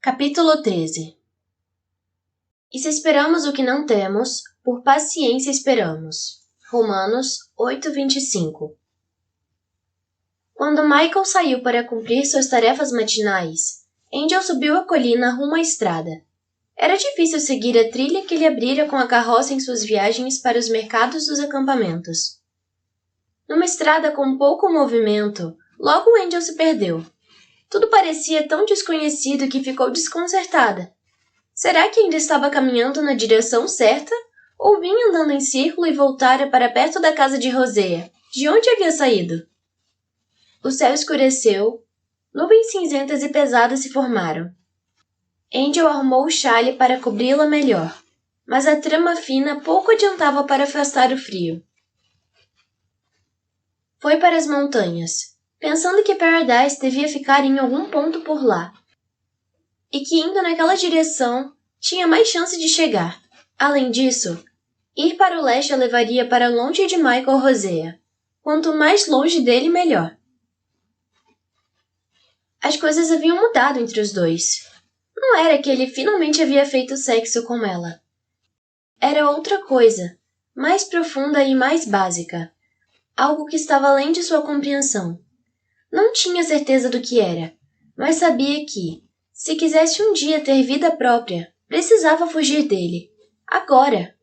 Capítulo 13. E se esperamos o que não temos, por paciência esperamos. Romanos 8:25. Quando Michael saiu para cumprir suas tarefas matinais, Angel subiu a colina rumo à estrada. Era difícil seguir a trilha que ele abrira com a carroça em suas viagens para os mercados dos acampamentos. Numa estrada com pouco movimento, logo Angel se perdeu. Tudo parecia tão desconhecido que ficou desconcertada. Será que ainda estava caminhando na direção certa? Ou vinha andando em círculo e voltara para perto da casa de Rosea, de onde havia saído? O céu escureceu, nuvens cinzentas e pesadas se formaram. Angel arrumou o chale para cobri-la melhor, mas a trama fina pouco adiantava para afastar o frio. Foi para as montanhas, pensando que Paradise devia ficar em algum ponto por lá, e que indo naquela direção tinha mais chance de chegar. Além disso, ir para o leste a levaria para longe de Michael Rosea. Quanto mais longe dele, melhor. As coisas haviam mudado entre os dois. Não era que ele finalmente havia feito sexo com ela. Era outra coisa, mais profunda e mais básica. Algo que estava além de sua compreensão. Não tinha certeza do que era, mas sabia que, se quisesse um dia ter vida própria, precisava fugir dele. Agora.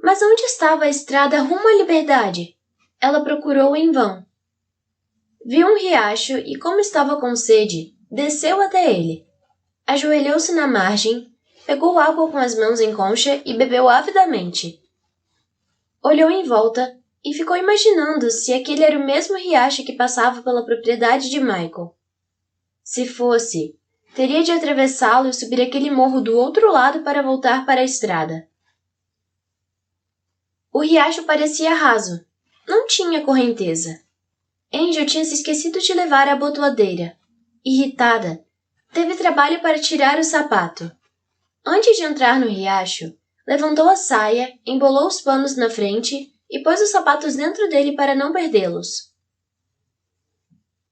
Mas onde estava a estrada rumo à liberdade? Ela procurou em vão. Viu um riacho e, como estava com sede, desceu até ele. Ajoelhou-se na margem, pegou água com as mãos em concha e bebeu avidamente. Olhou em volta e ficou imaginando se aquele era o mesmo riacho que passava pela propriedade de Michael. Se fosse, teria de atravessá-lo e subir aquele morro do outro lado para voltar para a estrada. O riacho parecia raso. Não tinha correnteza. Angel tinha se esquecido de levar a abotoadeira. Irritada, teve trabalho para tirar o sapato. Antes de entrar no riacho, levantou a saia, embolou os panos na frente e pôs os sapatos dentro dele para não perdê-los.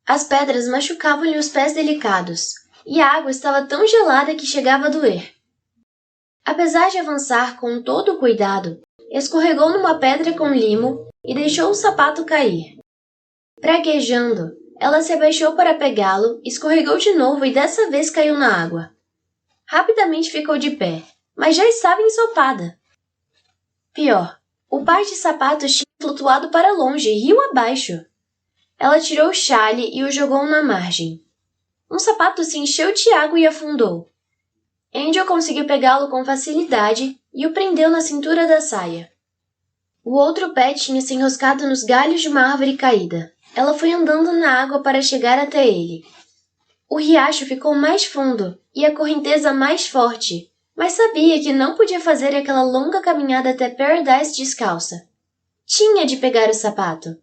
As pedras machucavam-lhe os pés delicados, e a água estava tão gelada que chegava a doer. Apesar de avançar com todo o cuidado, escorregou numa pedra com limo e deixou o sapato cair. Praguejando, ela se abaixou para pegá-lo, escorregou de novo e dessa vez caiu na água. Rapidamente ficou de pé, mas já estava ensopada. Pior, o par de sapatos tinha flutuado para longe, rio abaixo. Ela tirou o chale e o jogou na margem. Um sapato se encheu de água e afundou. Angel conseguiu pegá-lo com facilidade e o prendeu na cintura da saia. O outro pé tinha se enroscado nos galhos de uma árvore caída. Ela foi andando na água para chegar até ele. O riacho ficou mais fundo e a correnteza mais forte, mas sabia que não podia fazer aquela longa caminhada até Paradise descalça. Tinha de pegar o sapato.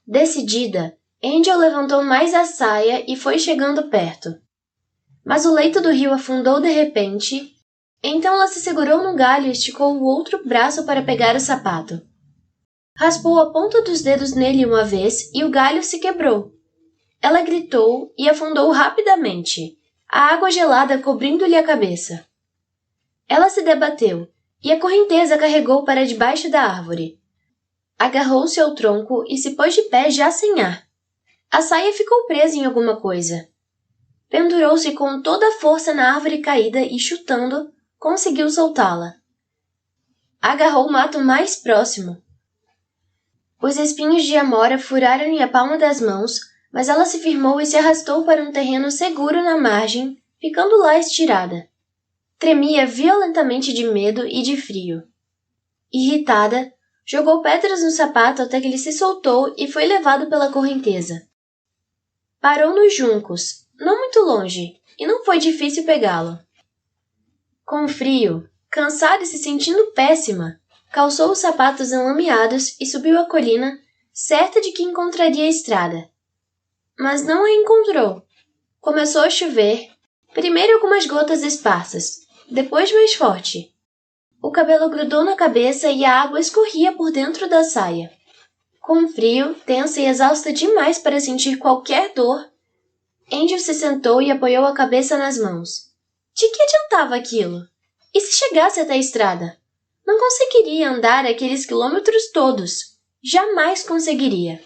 Decidida, Angel levantou mais a saia e foi chegando perto. Mas o leito do rio afundou de repente, então ela se segurou no galho e esticou o outro braço para pegar o sapato. Raspou a ponta dos dedos nele uma vez e o galho se quebrou. Ela gritou e afundou rapidamente, a água gelada cobrindo-lhe a cabeça. Ela se debateu e a correnteza carregou para debaixo da árvore. Agarrou-se ao tronco e se pôs de pé já sem ar. A saia ficou presa em alguma coisa. Pendurou-se com toda a força na árvore caída e, chutando, conseguiu soltá-la. Agarrou o mato mais próximo. Os espinhos de amora furaram-lhe a palma das mãos, mas ela se firmou e se arrastou para um terreno seguro na margem, ficando lá estirada. Tremia violentamente de medo e de frio. Irritada, jogou pedras no sapato até que ele se soltou e foi levado pela correnteza. Parou nos juncos, não muito longe, e não foi difícil pegá-lo. Com frio, cansada e se sentindo péssima, calçou os sapatos enlameados e subiu a colina, certa de que encontraria a estrada. Mas não a encontrou. Começou a chover, primeiro algumas gotas esparsas, depois mais forte. O cabelo grudou na cabeça e a água escorria por dentro da saia. Com frio, tensa e exausta demais para sentir qualquer dor, Angel se sentou e apoiou a cabeça nas mãos. De que adiantava aquilo? E se chegasse até a estrada? Não conseguiria andar aqueles quilômetros todos. Jamais conseguiria.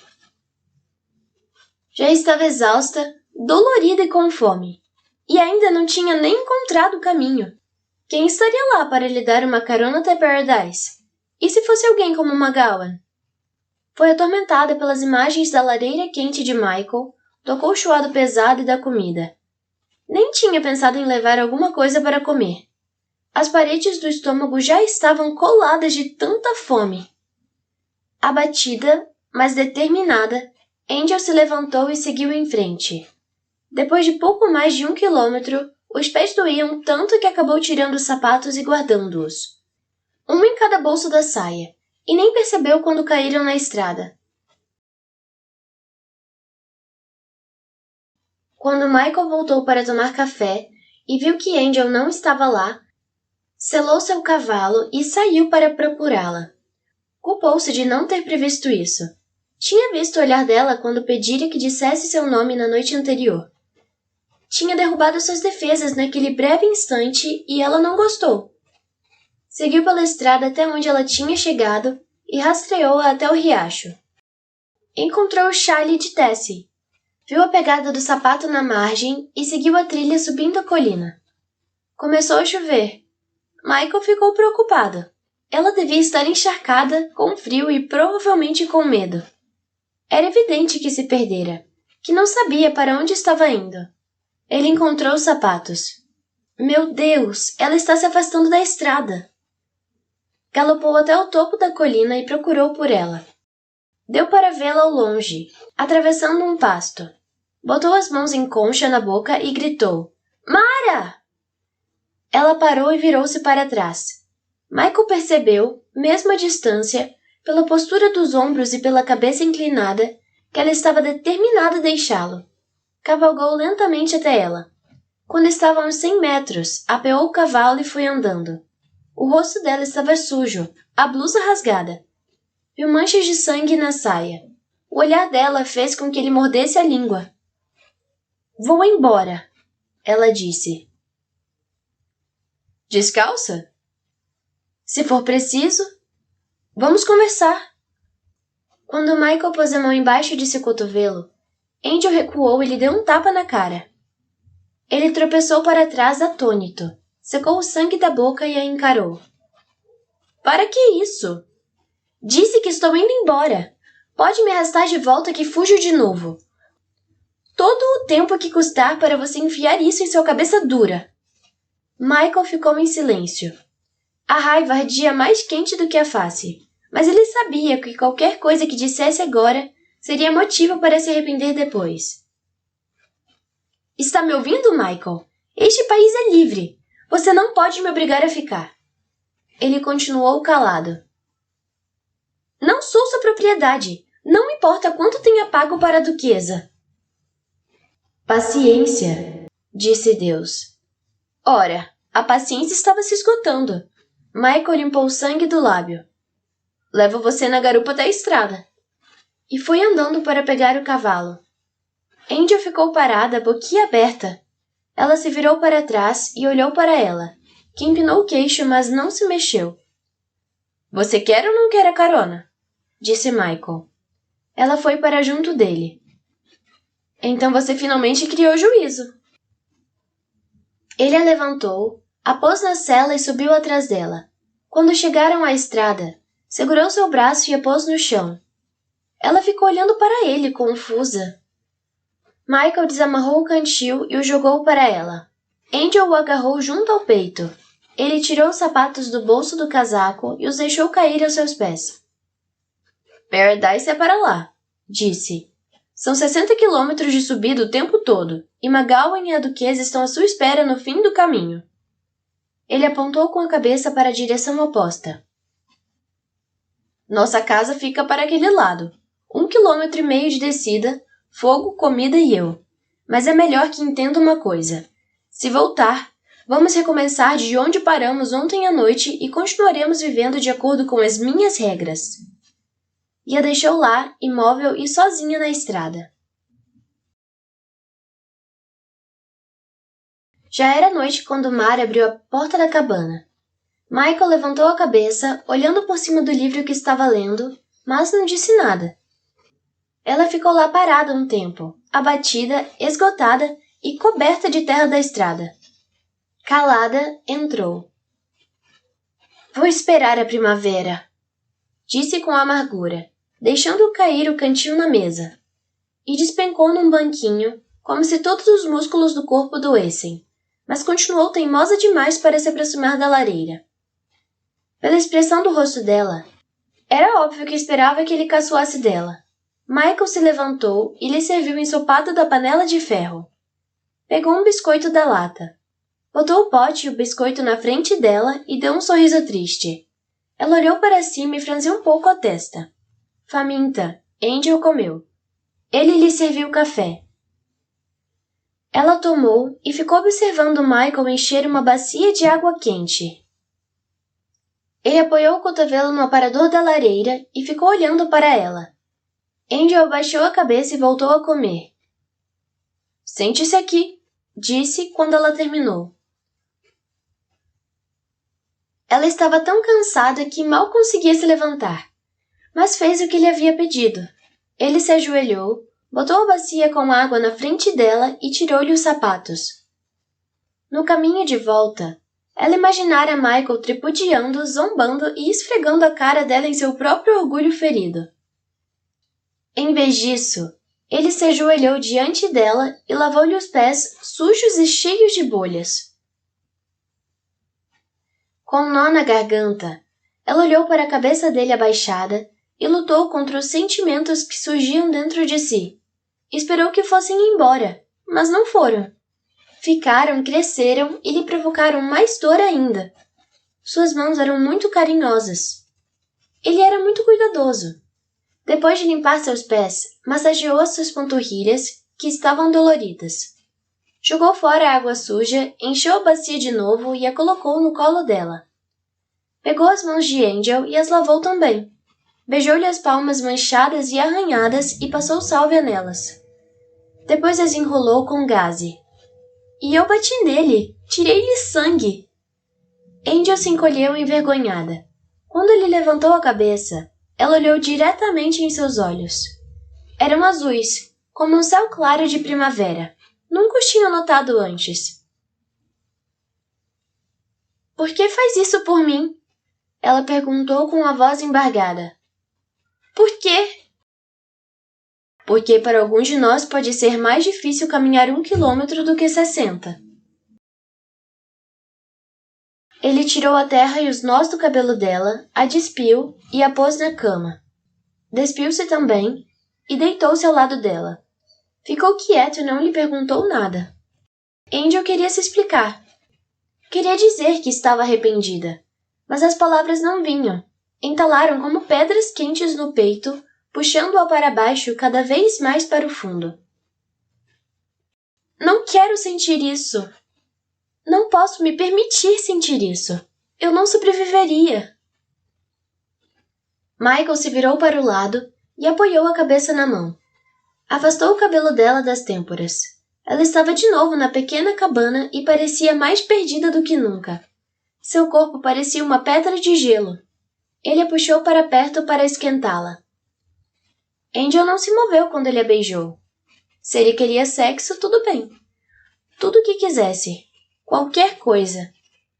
Já estava exausta, dolorida e com fome. E ainda não tinha nem encontrado o caminho. Quem estaria lá para lhe dar uma carona até Paradise? E se fosse alguém como McGowan? Foi atormentada pelas imagens da lareira quente de Michael, do acolchoado pesado e da comida. Nem tinha pensado em levar alguma coisa para comer. As paredes do estômago já estavam coladas de tanta fome. Abatida, mas determinada, Angel se levantou e seguiu em frente. Depois de pouco mais de 1 quilômetro, os pés doíam tanto que acabou tirando os sapatos e guardando-os. Um em cada bolso da saia, e nem percebeu quando caíram na estrada. Quando Michael voltou para tomar café e viu que Angel não estava lá, selou seu cavalo e saiu para procurá-la. Culpou-se de não ter previsto isso. Tinha visto o olhar dela quando pedira que dissesse seu nome na noite anterior. Tinha derrubado suas defesas naquele breve instante e ela não gostou. Seguiu pela estrada até onde ela tinha chegado e rastreou-a até o riacho. Encontrou Charlie de Tessie. Viu a pegada do sapato na margem e seguiu a trilha subindo a colina. Começou a chover. Michael ficou preocupado. Ela devia estar encharcada, com frio e provavelmente com medo. Era evidente que se perdera, que não sabia para onde estava indo. Ele encontrou os sapatos. Meu Deus, ela está se afastando da estrada. Galopou até o topo da colina e procurou por ela. Deu para vê-la ao longe, atravessando um pasto. Botou as mãos em concha na boca e gritou: Mara! Ela parou e virou-se para trás. Michael percebeu, mesmo à distância, pela postura dos ombros e pela cabeça inclinada, que ela estava determinada a deixá-lo. Cavalgou lentamente até ela. Quando estava a uns 100 metros, apeou o cavalo e foi andando. O rosto dela estava sujo, a blusa rasgada. Viu manchas de sangue na saia. O olhar dela fez com que ele mordesse a língua. Vou embora, ela disse. Descalça? Se for preciso, vamos conversar. Quando Michael pôs a mão embaixo de seu cotovelo, Angel recuou e lhe deu um tapa na cara. Ele tropeçou para trás atônito, secou o sangue da boca e a encarou. Para que isso? Disse que estou indo embora. Pode me arrastar de volta que fujo de novo. Todo o tempo que custar para você enfiar isso em sua cabeça dura. Michael ficou em silêncio. A raiva ardia mais quente do que a face, mas ele sabia que qualquer coisa que dissesse agora seria motivo para se arrepender depois. Está me ouvindo, Michael? Este país é livre. Você não pode me obrigar a ficar. Ele continuou calado. Não sou sua propriedade. Não importa quanto tenha pago para a duquesa. Paciência, disse Deus. Ora, a paciência estava se esgotando. Michael limpou o sangue do lábio. Levo você na garupa até a estrada. E foi andando para pegar o cavalo. Angel ficou parada, boquiaberta. Ela se virou para trás e olhou para ela, que empinou o queixo, mas não se mexeu. Você quer ou não quer a carona? Disse Michael. Ela foi para junto dele. Então você finalmente criou juízo. Ele a levantou, a pôs na sela e subiu atrás dela. Quando chegaram à estrada, segurou seu braço e a pôs no chão. Ela ficou olhando para ele, confusa. Michael desamarrou o cantil e o jogou para ela. Angel o agarrou junto ao peito. Ele tirou os sapatos do bolso do casaco e os deixou cair aos seus pés. Paradise é para lá, disse. São 60 quilômetros de subida o tempo todo, e McGowan e a duquesa estão à sua espera no fim do caminho. Ele apontou com a cabeça para a direção oposta. Nossa casa fica para aquele lado. 1,5 quilômetro de descida, fogo, comida e eu. Mas é melhor que entenda uma coisa. Se voltar, vamos recomeçar de onde paramos ontem à noite e continuaremos vivendo de acordo com as minhas regras. E a deixou lá, imóvel e sozinha na estrada. Já era noite quando Mary abriu a porta da cabana. Michael levantou a cabeça, olhando por cima do livro que estava lendo, mas não disse nada. Ela ficou lá parada um tempo, abatida, esgotada e coberta de terra da estrada. Calada, entrou. Vou esperar a primavera, disse com amargura, deixando cair o cantil na mesa. E despencou num banquinho, como se todos os músculos do corpo doessem, mas continuou teimosa demais para se aproximar da lareira. Pela expressão do rosto dela, era óbvio que esperava que ele caçoasse dela. Michael se levantou e lhe serviu ensopado da panela de ferro. Pegou um biscoito da lata. Botou o pote e o biscoito na frente dela e deu um sorriso triste. Ela olhou para cima e franziu um pouco a testa. Faminta, Angel comeu. Ele lhe serviu café. Ela tomou e ficou observando Michael encher uma bacia de água quente. Ele apoiou o cotovelo no aparador da lareira e ficou olhando para ela. Angel abaixou a cabeça e voltou a comer. Sente-se aqui, disse quando ela terminou. Ela estava tão cansada que mal conseguia se levantar, mas fez o que lhe havia pedido. Ele se ajoelhou, botou a bacia com água na frente dela e tirou-lhe os sapatos. No caminho de volta, ela imaginara Michael tripudiando, zombando e esfregando a cara dela em seu próprio orgulho ferido. Em vez disso, ele se ajoelhou diante dela e lavou-lhe os pés sujos e cheios de bolhas. Com um nó na garganta, ela olhou para a cabeça dele abaixada e lutou contra os sentimentos que surgiam dentro de si. Esperou que fossem embora, mas não foram. Ficaram, cresceram e lhe provocaram mais dor ainda. Suas mãos eram muito carinhosas. Ele era muito cuidadoso. Depois de limpar seus pés, massageou suas panturrilhas, que estavam doloridas. Jogou fora a água suja, encheu a bacia de novo e a colocou no colo dela. Pegou as mãos de Angel e as lavou também. Beijou-lhe as palmas manchadas e arranhadas e passou sálvia nelas. Depois as enrolou com gaze. E eu bati nele, tirei-lhe sangue. Angel se encolheu envergonhada. Quando ele levantou a cabeça, ela olhou diretamente em seus olhos. Eram azuis, como um céu claro de primavera. Nunca os tinha notado antes. Por que faz isso por mim? Ela perguntou com a voz embargada. Por quê? Porque para alguns de nós pode ser mais difícil caminhar 1 quilômetro do que 60. Ele tirou a terra e os nós do cabelo dela, a despiu e a pôs na cama. Despiu-se também e deitou-se ao lado dela. Ficou quieto e não lhe perguntou nada. Angel queria se explicar. Queria dizer que estava arrependida, mas as palavras não vinham. Entalaram como pedras quentes no peito, puxando-a para baixo cada vez mais para o fundo. Não quero sentir isso. Não posso me permitir sentir isso. Eu não sobreviveria. Michael se virou para o lado e apoiou a cabeça na mão. Afastou o cabelo dela das têmporas. Ela estava de novo na pequena cabana e parecia mais perdida do que nunca. Seu corpo parecia uma pedra de gelo. Ele a puxou para perto para esquentá-la. Angel não se moveu quando ele a beijou. Se ele queria sexo, tudo bem. Tudo o que quisesse. Qualquer coisa.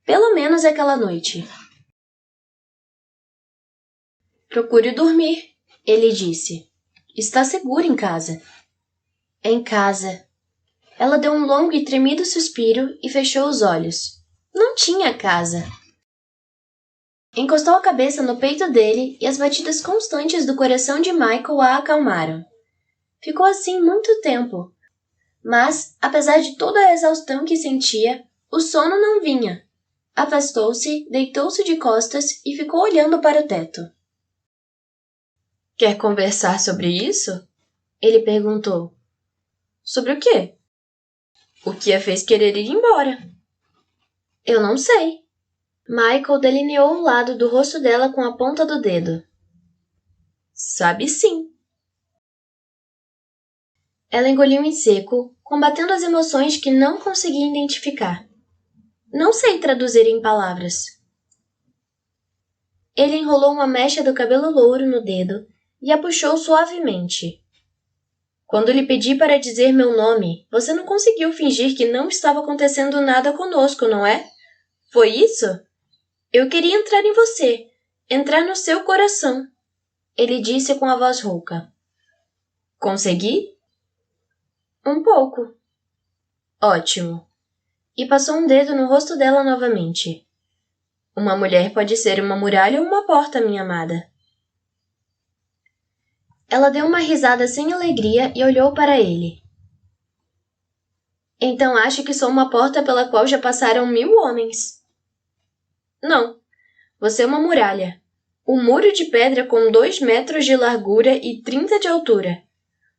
Pelo menos aquela noite. Procure dormir, ele disse. Está seguro em casa. Em casa. Ela deu um longo e tremido suspiro e fechou os olhos. Não tinha casa. Encostou a cabeça no peito dele e as batidas constantes do coração de Michael a acalmaram. Ficou assim muito tempo. Mas, apesar de toda a exaustão que sentia, o sono não vinha. Afastou-se, deitou-se de costas e ficou olhando para o teto. Quer conversar sobre isso? Ele perguntou. Sobre o quê? O que a fez querer ir embora? Eu não sei. Michael delineou o lado do rosto dela com a ponta do dedo. Sabe sim. Ela engoliu em seco, combatendo as emoções que não conseguia identificar. Não sei traduzir em palavras. Ele enrolou uma mecha do cabelo louro no dedo e a puxou suavemente. Quando lhe pedi para dizer meu nome, você não conseguiu fingir que não estava acontecendo nada conosco, não é? Foi isso? Eu queria entrar em você, entrar no seu coração, ele disse com a voz rouca. Consegui? Um pouco. Ótimo. E passou um dedo no rosto dela novamente. Uma mulher pode ser uma muralha ou uma porta, minha amada. Ela deu uma risada sem alegria e olhou para ele. Então acho que sou uma porta pela qual já passaram 1000 homens. Não, você é uma muralha. Um muro de pedra com 2 metros de largura e 30 de altura.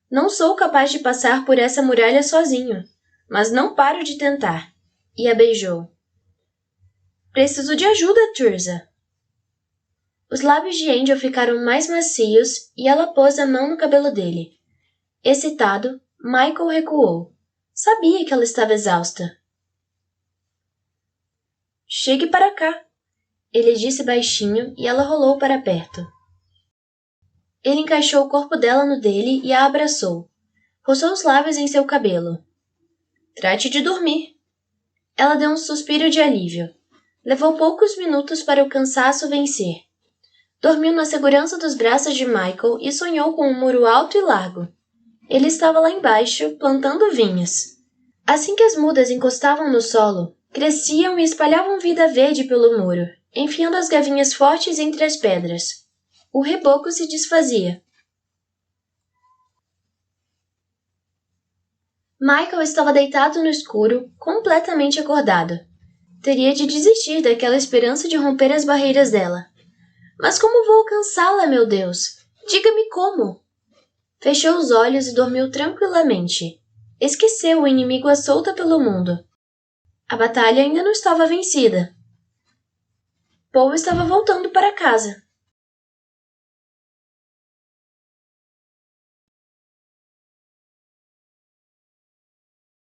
Não sou capaz de passar por essa muralha sozinho, mas não paro de tentar. E a beijou. Preciso de ajuda, Thirza. Os lábios de Angel ficaram mais macios e ela pôs a mão no cabelo dele. Excitado, Michael recuou. Sabia que ela estava exausta. Chegue para cá, ele disse baixinho e ela rolou para perto. Ele encaixou o corpo dela no dele e a abraçou. Roçou os lábios em seu cabelo. Trate de dormir. Ela deu um suspiro de alívio. Levou poucos minutos para o cansaço vencer. Dormiu na segurança dos braços de Michael e sonhou com um muro alto e largo. Ele estava lá embaixo, plantando vinhos. Assim que as mudas encostavam no solo, cresciam e espalhavam vida verde pelo muro, enfiando as gavinhas fortes entre as pedras. O reboco se desfazia. Michael estava deitado no escuro, completamente acordado. Teria de desistir daquela esperança de romper as barreiras dela. Mas como vou alcançá-la, meu Deus? Diga-me como! Fechou os olhos e dormiu tranquilamente. Esqueceu o inimigo à solta pelo mundo. A batalha ainda não estava vencida. Paul estava voltando para casa.